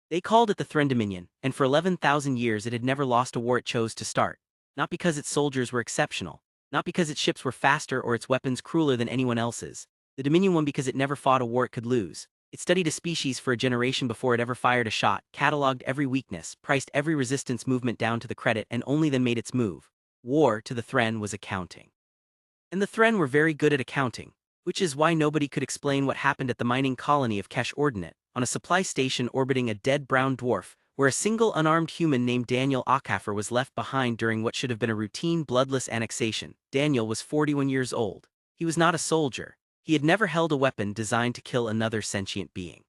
They called it the Threnn Dominion, and for 11,000 years it had never lost a war it chose to start. Not because its soldiers were exceptional, not because its ships were faster or its weapons crueler than anyone else's. The Dominion won because it never fought a war it could lose. It studied a species for a generation before it ever fired a shot, cataloged every weakness, priced every resistance movement down to the credit, and only then made its move. War, to the Threnn, was accounting. And the Threnn were very good at accounting, which is why nobody could explain what happened at the mining colony of Kesh Ordinate, on a supply station orbiting a dead brown dwarf, where a single unarmed human named Daniel Okafor was left behind during what should have been a routine bloodless annexation. Daniel was 41 years old. He was not a soldier. He had never held a weapon designed to kill another sentient being.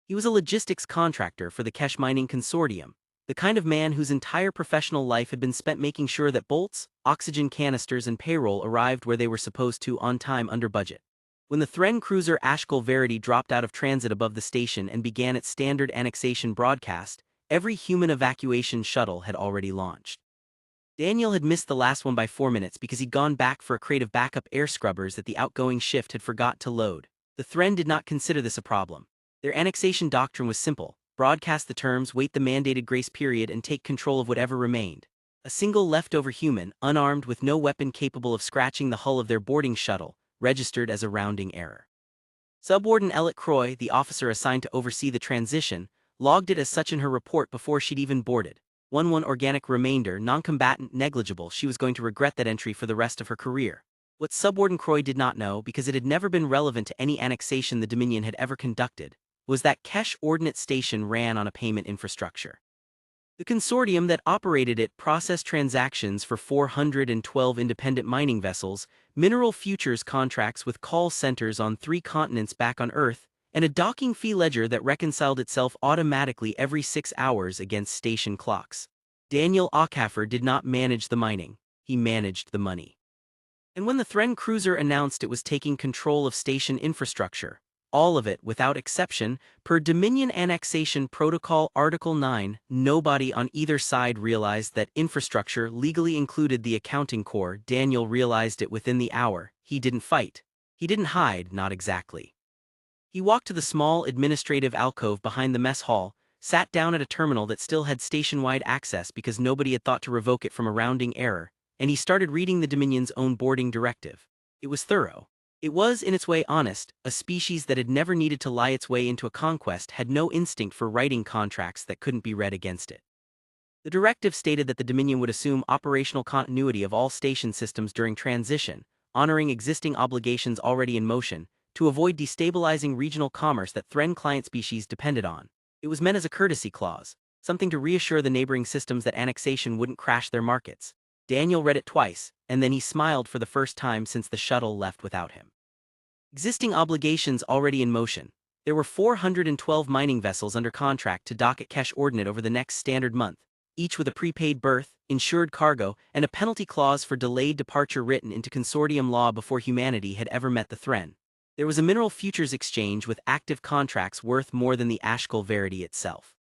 He was a logistics contractor for the Kesh Mining Consortium, the kind of man whose entire professional life had been spent making sure that bolts, oxygen canisters and payroll arrived where they were supposed to on time under budget. When the Threnn cruiser Ashkel Verity dropped out of transit above the station and began its standard annexation broadcast, every human evacuation shuttle had already launched. Daniel had missed the last one by 4 minutes because he'd gone back for a crate of backup air scrubbers that the outgoing shift had forgot to load. The Threnn did not consider this a problem. Their annexation doctrine was simple: broadcast the terms, wait the mandated grace period, and take control of whatever remained. A single leftover human, unarmed with no weapon capable of scratching the hull of their boarding shuttle, registered as a rounding error. Subwarden Elliot Croy, the officer assigned to oversee the transition, logged it as such in her report before she'd even boarded. 1-1 organic remainder, non-combatant, negligible. She was going to regret that entry for the rest of her career. What Subwarden Croy did not know, because it had never been relevant to any annexation the Dominion had ever conducted, was that Kesh Ordnance Station ran on a payment infrastructure. The consortium that operated it processed transactions for 412 independent mining vessels, mineral futures contracts with call centers on 3 continents back on Earth, and a docking fee ledger that reconciled itself automatically every 6 hours against station clocks. Daniel Okafor did not manage the mining, he managed the money. And when the Threnn cruiser announced it was taking control of station infrastructure, all of it without exception, per Dominion Annexation Protocol Article 9, nobody on either side realized that infrastructure legally included the accounting core. Daniel realized it within the hour. He didn't fight. He didn't hide, not exactly. He walked to the small administrative alcove behind the mess hall, sat down at a terminal that still had station-wide access because nobody had thought to revoke it from a rounding error, and he started reading the Dominion's own boarding directive. It was thorough. It was, in its way, honest. A species that had never needed to lie its way into a conquest had no instinct for writing contracts that couldn't be read against it. The directive stated that the Dominion would assume operational continuity of all station systems during transition, honoring existing obligations already in motion, to avoid destabilizing regional commerce that Threnn client species depended on. It was meant as a courtesy clause, something to reassure the neighboring systems that annexation wouldn't crash their markets. Daniel read it twice, and then he smiled for the first time since the shuttle left without him. Existing obligations already in motion. There were 412 mining vessels under contract to dock at Kesh Ordinate over the next standard month, each with a prepaid berth, insured cargo, and a penalty clause for delayed departure written into consortium law before humanity had ever met the Threnn. There was a mineral futures exchange with active contracts worth more than the Ashkel Verity itself.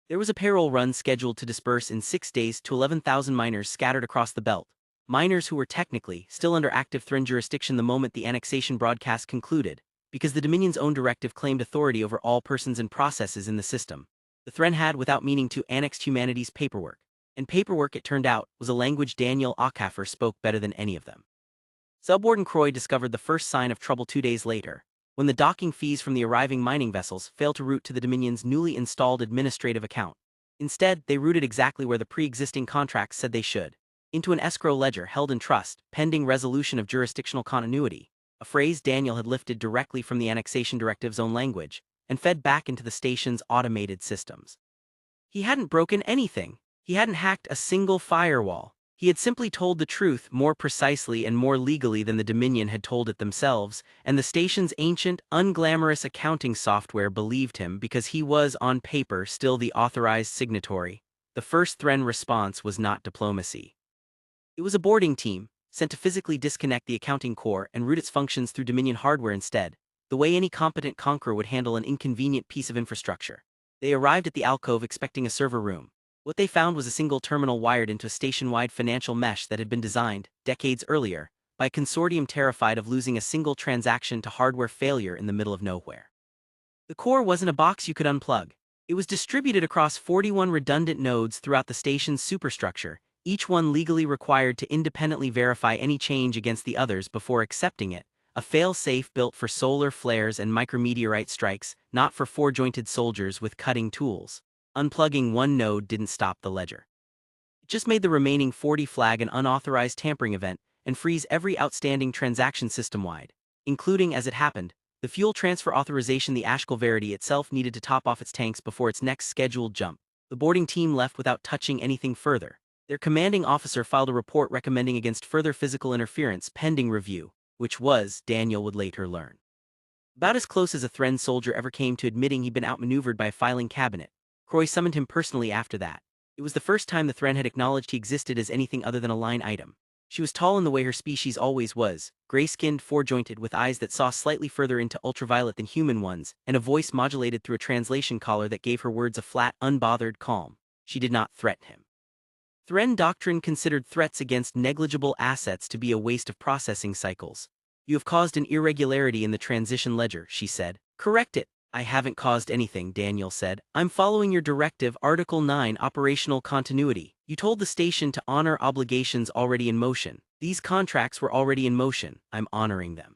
There was a payroll run scheduled to disperse in 6 days to 11,000 miners scattered across the belt, miners who were technically still under active Threnn jurisdiction the moment the annexation broadcast concluded, because the Dominion's own directive claimed authority over all persons and processes in the system. The Threnn had, without meaning to, annexed humanity's paperwork, and paperwork, it turned out, was a language Daniel Okafor spoke better than any of them. Subwarden Croy discovered the first sign of trouble 2 days later, when the docking fees from the arriving mining vessels failed to route to the Dominion's newly installed administrative account. Instead, they routed exactly where the pre-existing contracts said they should, into an escrow ledger held in trust, pending resolution of jurisdictional continuity, a phrase Daniel had lifted directly from the annexation directive's own language, and fed back into the station's automated systems. He hadn't broken anything. He hadn't hacked a single firewall. He had simply told the truth more precisely and more legally than the Dominion had told it themselves, and the station's ancient, unglamorous accounting software believed him because he was, on paper, still the authorized signatory. The first Threnn response was not diplomacy. It was a boarding team, sent to physically disconnect the accounting core and route its functions through Dominion hardware instead, the way any competent conqueror would handle an inconvenient piece of infrastructure. They arrived at the alcove expecting a server room. What they found was a single terminal wired into a station-wide financial mesh that had been designed, decades earlier, by a consortium terrified of losing a single transaction to hardware failure in the middle of nowhere. The core wasn't a box you could unplug. It was distributed across 41 redundant nodes throughout the station's superstructure, each one legally required to independently verify any change against the others before accepting it, a fail-safe built for solar flares and micrometeorite strikes, not for four-jointed soldiers with cutting tools. Unplugging one node didn't stop the ledger. It just made the remaining 40 flag an unauthorized tampering event and freeze every outstanding transaction system-wide, including, as it happened, the fuel transfer authorization. The Ashkel Verity itself needed to top off its tanks before its next scheduled jump. The boarding team left without touching anything further. Their commanding officer filed a report recommending against further physical interference pending review, which was, Daniel would later learn, about as close as a Threnn soldier ever came to admitting he'd been outmaneuvered by a filing cabinet. Croy summoned him personally after that. It was the first time the Threnn had acknowledged he existed as anything other than a line item. She was tall in the way her species always was, gray-skinned, four-jointed, with eyes that saw slightly further into ultraviolet than human ones, and a voice modulated through a translation collar that gave her words a flat, unbothered calm. She did not threaten him. Threnn doctrine considered threats against negligible assets to be a waste of processing cycles. You have caused an irregularity in the transition ledger, she said. Correct it. I haven't caused anything, Daniel said. I'm following your directive, Article 9, Operational Continuity. You told the station to honor obligations already in motion. These contracts were already in motion. I'm honoring them.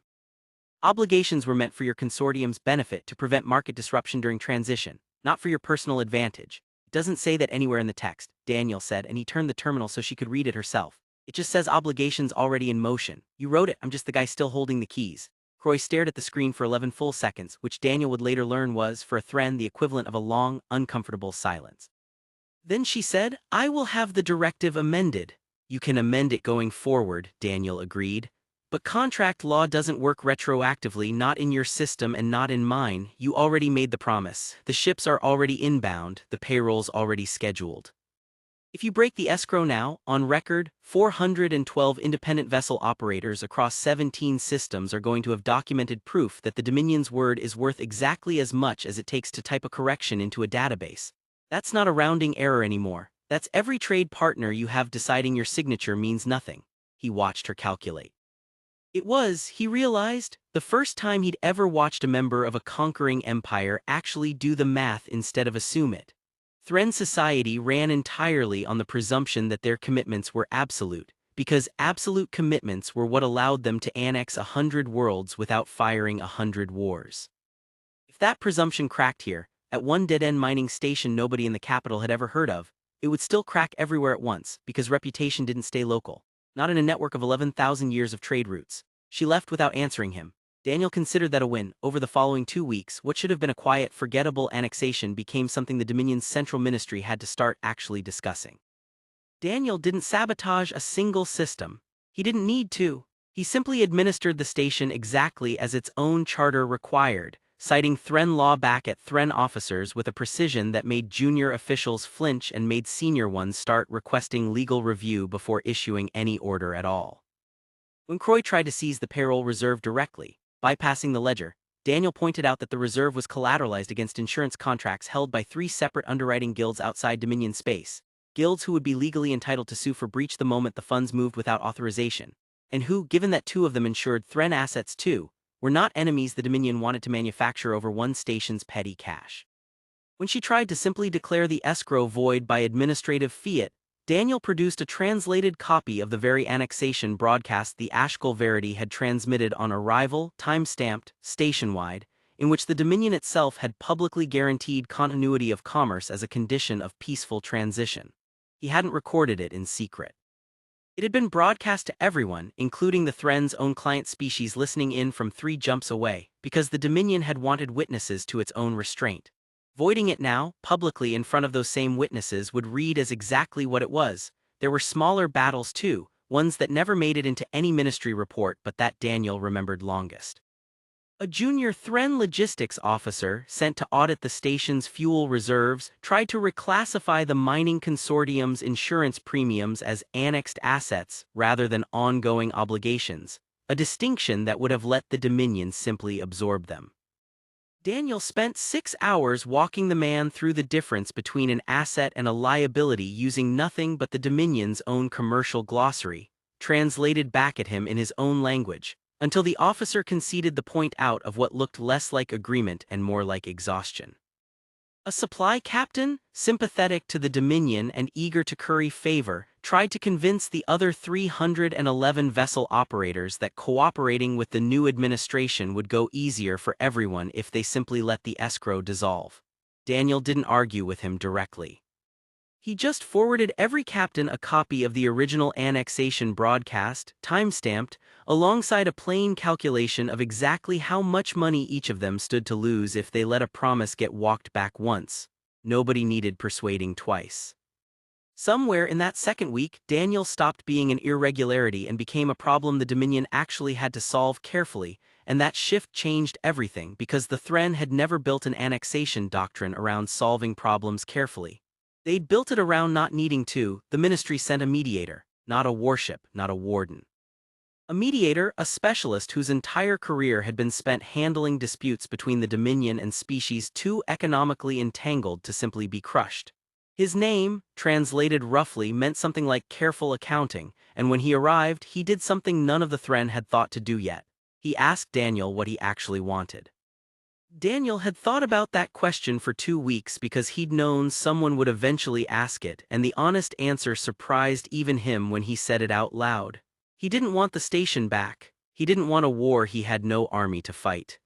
Obligations were meant for your consortium's benefit to prevent market disruption during transition, not for your personal advantage. It doesn't say that anywhere in the text, Daniel said, and he turned the terminal so she could read it herself. It just says obligations already in motion. You wrote it, I'm just the guy still holding the keys. Croy stared at the screen for 11 full seconds, which Daniel would later learn was, for a Threnn, the equivalent of a long, uncomfortable silence. Then she said, I will have the directive amended. You can amend it going forward, Daniel agreed. But contract law doesn't work retroactively, not in your system and not in mine. You already made the promise. The ships are already inbound, the payroll's already scheduled. If you break the escrow now, on record, 412 independent vessel operators across 17 systems are going to have documented proof that the Dominion's word is worth exactly as much as it takes to type a correction into a database. That's not a rounding error anymore. That's every trade partner you have deciding your signature means nothing. He watched her calculate. It was, he realized, the first time he'd ever watched a member of a conquering empire actually do the math instead of assume it. Threnn society ran entirely on the presumption that their commitments were absolute, because absolute commitments were what allowed them to annex 100 worlds without firing 100 wars. If that presumption cracked here, at one dead-end mining station nobody in the capital had ever heard of, it would still crack everywhere at once, because reputation didn't stay local. Not in a network of 11,000 years of trade routes. She left without answering him. Daniel considered that a win. Over the following 2 weeks, what should have been a quiet, forgettable annexation became something the Dominion's central ministry had to start actually discussing. Daniel didn't sabotage a single system. He didn't need to. He simply administered the station exactly as its own charter required, citing Threnn law back at Threnn officers with a precision that made junior officials flinch and made senior ones start requesting legal review before issuing any order at all. When Croy tried to seize the payroll reserve directly, bypassing the ledger, Daniel pointed out that the reserve was collateralized against insurance contracts held by 3 separate underwriting guilds outside Dominion space, guilds who would be legally entitled to sue for breach the moment the funds moved without authorization, and who, given that 2 of them insured Threnn assets too, were not enemies the Dominion wanted to manufacture over one station's petty cash. When she tried to simply declare the escrow void by administrative fiat, Daniel produced a translated copy of the very annexation broadcast the Ashkel Verity had transmitted on arrival, time-stamped, station-wide, in which the Dominion itself had publicly guaranteed continuity of commerce as a condition of peaceful transition. He hadn't recorded it in secret. It had been broadcast to everyone, including the Threnn's own client species listening in from 3 jumps away, because the Dominion had wanted witnesses to its own restraint. Voiding it now, publicly in front of those same witnesses would read as exactly what it was. There were smaller battles too, ones that never made it into any ministry report but that Daniel remembered longest. A junior Threnn logistics officer, sent to audit the station's fuel reserves, tried to reclassify the mining consortium's insurance premiums as annexed assets rather than ongoing obligations, a distinction that would have let the Dominion simply absorb them. Daniel spent 6 hours walking the man through the difference between an asset and a liability using nothing but the Dominion's own commercial glossary, translated back at him in his own language, until the officer conceded the point out of what looked less like agreement and more like exhaustion. A supply captain, sympathetic to the Dominion and eager to curry favor, tried to convince the other 311 vessel operators that cooperating with the new administration would go easier for everyone if they simply let the escrow dissolve. Daniel didn't argue with him directly. He just forwarded every captain a copy of the original annexation broadcast, time-stamped, alongside a plain calculation of exactly how much money each of them stood to lose if they let a promise get walked back once. Nobody needed persuading twice. Somewhere in that second week, Daniel stopped being an irregularity and became a problem the Dominion actually had to solve carefully, and that shift changed everything because the Threnn had never built an annexation doctrine around solving problems carefully. They'd built it around not needing to. The ministry sent a mediator, not a warship, not a warden. A mediator, a specialist whose entire career had been spent handling disputes between the Dominion and species too economically entangled to simply be crushed. His name, translated roughly, meant something like careful accounting, and when he arrived, he did something none of the Threnn had thought to do yet. He asked Daniel what he actually wanted. Daniel had thought about that question for 2 weeks because he'd known someone would eventually ask it, and the honest answer surprised even him when he said it out loud. He didn't want the station back. He didn't want a war he had no army to fight.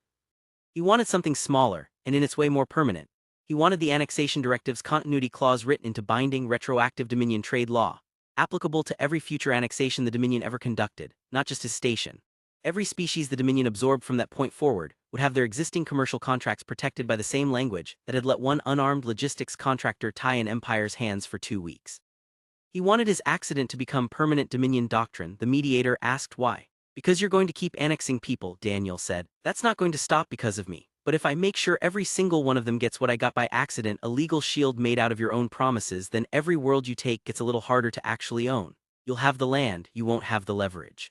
He wanted something smaller, and in its way more permanent. He wanted the annexation directive's continuity clause written into binding, retroactive Dominion trade law, applicable to every future annexation the Dominion ever conducted, not just his station. Every species the Dominion absorbed from that point forward would have their existing commercial contracts protected by the same language that had let one unarmed logistics contractor tie an empire's hands for 2 weeks. He wanted his accident to become permanent Dominion doctrine. The mediator asked why. Because you're going to keep annexing people, Daniel said. That's not going to stop because of me. But if I make sure every single one of them gets what I got by accident, a legal shield made out of your own promises, then every world you take gets a little harder to actually own. You'll have the land, you won't have the leverage.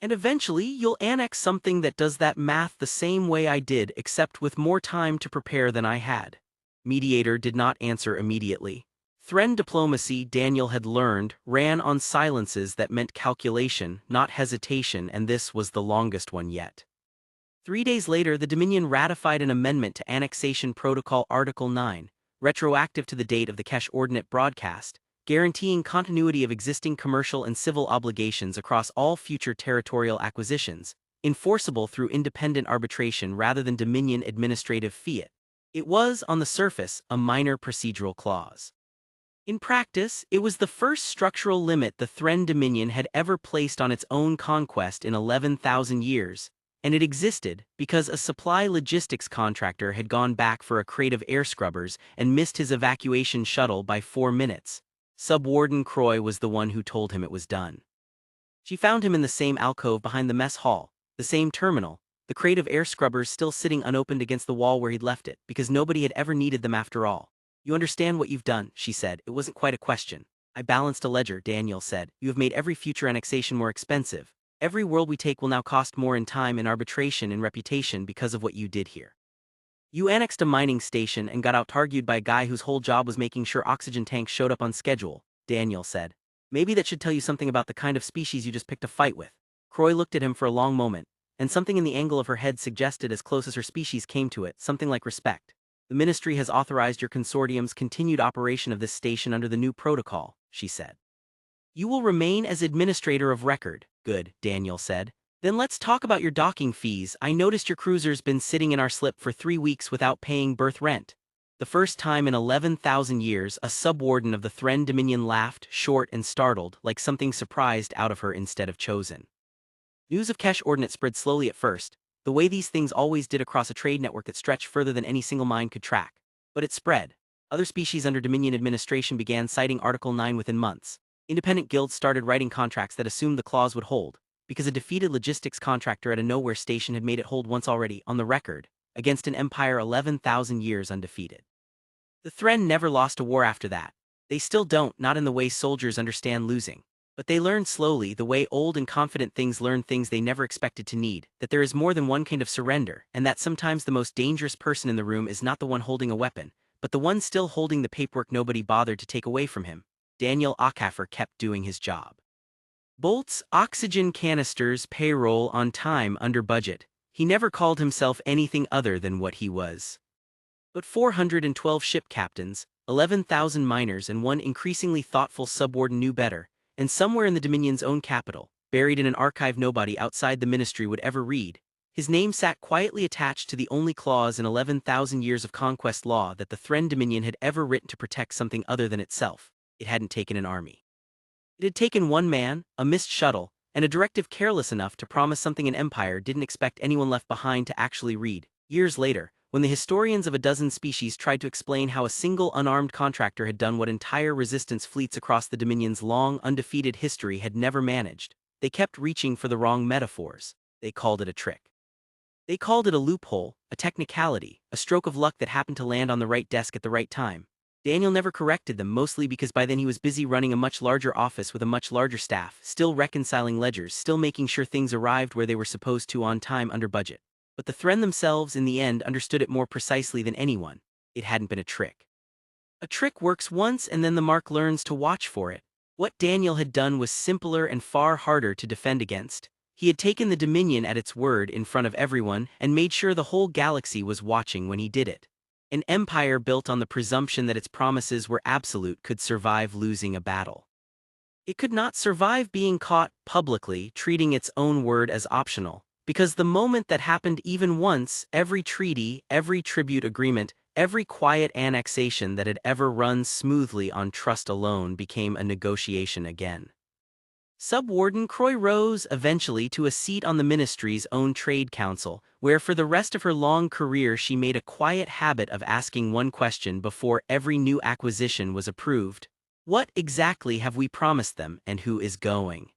And eventually, you'll annex something that does that math the same way I did, except with more time to prepare than I had. Mediator did not answer immediately. Threnn diplomacy, Daniel had learned, ran on silences that meant calculation, not hesitation, and this was the longest one yet. 3 days later, the Dominion ratified an amendment to Annexation Protocol Article 9, retroactive to the date of the Kesh Ordinate broadcast, guaranteeing continuity of existing commercial and civil obligations across all future territorial acquisitions, enforceable through independent arbitration rather than Dominion administrative fiat. It was, on the surface, a minor procedural clause. In practice, it was the first structural limit the Threnn Dominion had ever placed on its own conquest in 11,000 years, and it existed because a supply logistics contractor had gone back for a crate of air scrubbers and missed his evacuation shuttle by 4 minutes. Subwarden Croy was the one who told him it was done. She found him in the same alcove behind the mess hall, the same terminal, the crate of air scrubbers still sitting unopened against the wall where he'd left it, because nobody had ever needed them after all. You understand what you've done, she said. It wasn't quite a question. I balanced a ledger, Daniel said. You have made every future annexation more expensive. Every world we take will now cost more in time and arbitration and reputation because of what you did here. You annexed a mining station and got out-argued by a guy whose whole job was making sure oxygen tanks showed up on schedule, Daniel said. Maybe that should tell you something about the kind of species you just picked a fight with. Croy looked at him for a long moment, and something in the angle of her head suggested, as close as her species came to it, something like respect. The ministry has authorized your consortium's continued operation of this station under the new protocol, she said. You will remain as administrator of record. Good, Daniel said. Then let's talk about your docking fees. I noticed your cruiser's been sitting in our slip for 3 weeks without paying berth rent. The first time in 11,000 years, a subwarden of the Threnn Dominion laughed, short and startled, like something surprised out of her instead of chosen. News of Kesh Ordinate spread slowly at first, the way these things always did across a trade network that stretched further than any single mind could track. But it spread. Other species under Dominion administration began citing Article 9 within months. Independent guilds started writing contracts that assumed the clause would hold, because a defeated logistics contractor at a nowhere station had made it hold once already, on the record, against an empire 11,000 years undefeated. The Threnn never lost a war after that. They still don't, not in the way soldiers understand losing. But they learned slowly, the way old and confident things learn things they never expected to need, that there is more than one kind of surrender, and that sometimes the most dangerous person in the room is not the one holding a weapon, but the one still holding the paperwork nobody bothered to take away from him. Daniel Okafor kept doing his job. Bolts, oxygen canisters, payroll, on time, under budget. He never called himself anything other than what he was. But 412 ship captains, 11,000 miners and one increasingly thoughtful subwarden knew better, and somewhere in the Dominion's own capital, buried in an archive nobody outside the ministry would ever read, his name sat quietly attached to the only clause in 11,000 years of conquest law that the Threnn Dominion had ever written to protect something other than itself. It hadn't taken an army. It had taken one man, a missed shuttle, and a directive careless enough to promise something an empire didn't expect anyone left behind to actually read. Years later, when the historians of a dozen species tried to explain how a single unarmed contractor had done what entire resistance fleets across the Dominion's long, undefeated history had never managed, they kept reaching for the wrong metaphors. They called it a trick. They called it a loophole, a technicality, a stroke of luck that happened to land on the right desk at the right time. Daniel never corrected them, mostly because by then he was busy running a much larger office with a much larger staff, still reconciling ledgers, still making sure things arrived where they were supposed to on time under budget. But the Threnn themselves in the end understood it more precisely than anyone. It hadn't been a trick. A trick works once and then the mark learns to watch for it. What Daniel had done was simpler and far harder to defend against. He had taken the Dominion at its word in front of everyone and made sure the whole galaxy was watching when he did it. An empire built on the presumption that its promises were absolute could survive losing a battle. It could not survive being caught publicly treating its own word as optional, because the moment that happened even once, every treaty, every tribute agreement, every quiet annexation that had ever run smoothly on trust alone became a negotiation again. Subwarden Croy rose eventually to a seat on the ministry's own trade council, where for the rest of her long career she made a quiet habit of asking one question before every new acquisition was approved. What exactly have we promised them and who is going?